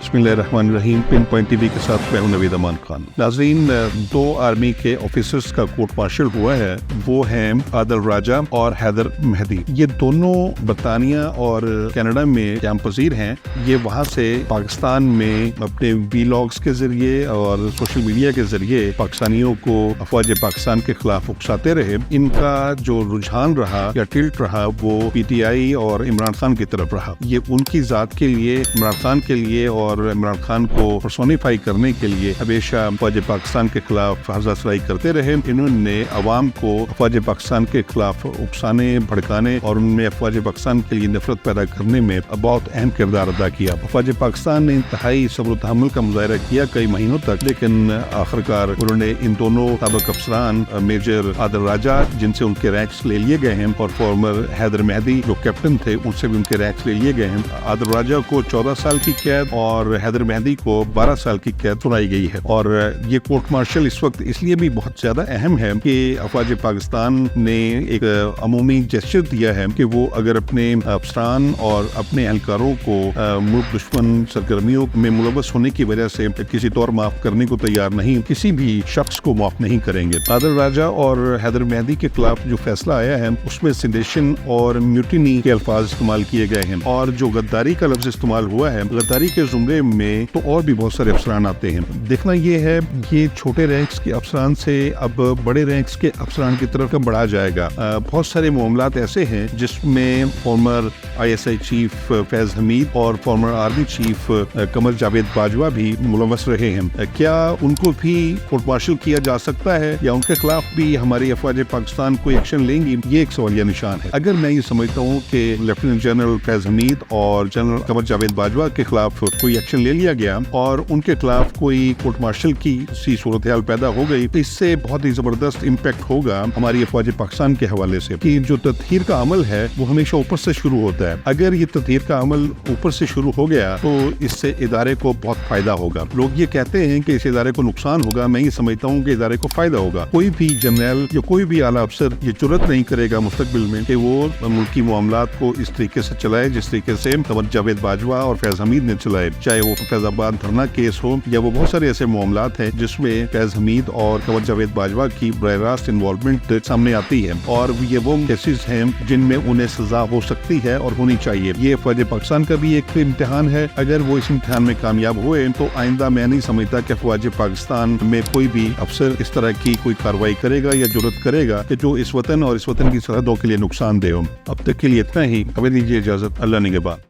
बिस्मिल्लाहिर्रहमानिर्रहीम। Pin point TV के साथ मैं हूं नवीद अमान खान। नाज़रीन, दो आर्मी के ऑफिसर्स का कोर्ट मार्शल हुआ है, वो हैं आदिल राजा और हैदर मेहदी। ये दोनों बरतानिया और कनाडा में कैंप पजीर हैं। ये वहाँ से पाकिस्तान में अपने वीलॉग्स के जरिए और सोशल मीडिया के जरिए पाकिस्तानियों को अफवाज पाकिस्तान के खिलाफ उकसाते रहे। इनका जो रुझान रहा या टिल्ट रहा वो PTI और इमरान खान की तरफ रहा। ये उनकी जात के लिए, इमरान खान के लिए और इमरान खान को पर्सोनिफाई करने के लिए हमेशा अफवाज पाकिस्तान के खिलाफ हर्जासराई करते रहे। इन्होंने अवाम को अफवाज पाकिस्तान के खिलाफ उकसाने, भड़काने और उनमें अफवाज पाकिस्तान के लिए नफरत पैदा करने में बहुत अहम किरदार अदा किया। अफवाज पाकिस्तान ने इंतहाई सब्र तहम्मुल का मुजाहरा किया कई महीनों तक, लेकिन आखिरकार उन्होंने इन दोनों साबिक अफसरान मेजर आदिल राजा, जिनसे उनके रैंक्स ले लिए गए हैं, और फॉर्मर हैदर मेहदी जो कैप्टन थे, उनसे भी उनके रैंक्स ले लिए गए हैं। आदिल राजा को 14 साल की कैद और हैदर मेहदी को 12 साल की कैद सुनाई गई है। और ये कोर्ट मार्शल इस वक्त इसलिए भी बहुत ज्यादा अहम है कि अफवाज पाकिस्तान ने एक अमूमी जेस्चर दिया है कि वो अगर अपने अफसरान और अपने एहलकारों को मुल्क दुश्मन सरगर्मियों में मुलव्वस होने की वजह से किसी तौर माफ करने को तैयार नहीं, किसी भी शख्स को माफ नहीं करेंगे। आदिल राजा और हैदर मेहदी के खिलाफ जो फैसला आया है उसमें सिंडेशन और म्यूटिनी के अल्फाज इस्तेमाल किए गए हैं, और जो गद्दारी का लफ्ज इस्तेमाल हुआ है, गद्दारी के जुमरे में तो और भी बहुत सारे अफसरान आते हैं। देखना ये है, ये छोटे रैंक्स के अफसरान से अब बड़े रैंक्स के अफसरान की तरफ बढ़ा जाएगा। बहुत सारे मामलात ऐसे हैं जिसमें farmer ISI chief Faiz Hamid और farmer army chief Qamar Javed Bajwa भी मुलव्वस रहे हैं। क्या उनको भी कोर्ट मार्शल किया जा सकता है या उनके खिलाफ भी हमारी अफवाज पाकिस्तान कोई एक्शन लेंगी? ये एक सवालिया निशान है। अगर मैं ये समझता हूँ कि लेफ्टिनेंट जनरल फैज हमीद और जनरल कमर जावेद बाजवा के खिलाफ कोई एक्शन ले लिया गया और उनके खिलाफ कोई कोर्ट मार्शल की सी सूरत हाल पैदा हो गई, तो इससे बहुत ही जबरदस्त इम्पैक्ट होगा हमारी अफवाज पाकिस्तान के हवाले से कि जो तत्हीर का अमल है वो हमेशा ऊपर से शुरू होता है। अगर ये तत्हीर का अमल ऊपर से शुरू हो गया तो इससे इदारे को बहुत फायदा होगा। लोग ये कहते हैं कि इस इदारे को नुकसान होगा, मैं ये समझता हूँ कि इदारे को फायदा होगा। कोई भी जनरल या कोई भी आला अफसर ये जुर्रत नहीं करेगा मुस्तकबिल में कि वो मुल्की मामलात को इस तरीके से चलाए जिस तरीके से कमर जावेद बाजवा और फैज हमीद ने चलाए, चाहे वो फैजाबाद धरना केस हो या वो बहुत सारे ऐसे मामलात हैं जिसमें फैज हमीद और कमर जावेद बाजवा की बराह रास्त इन्वॉल्वमेंट सामने आती है, और ये वो केसेस हैं जिनमें उन्हें सजा हो सकती है और होनी चाहिए। ये अफवाज पाकिस्तान का भी एक इम्तिहान है। अगर वो इस इम्तिहान में कामयाब हुए तो आइंदा मैं नहीं समझता कि अफवाज पाकिस्तान में कोई भी अफसर इस तरह की कोई कार्रवाई करेगा या जुर्रत करेगा कि जो इस वतन और इस वतन की सरहदों के लिए नुकसान दे हो। अब तक के लिए इतना ही। हमें दीजिए इजाजत। अल्लाह निगहबान।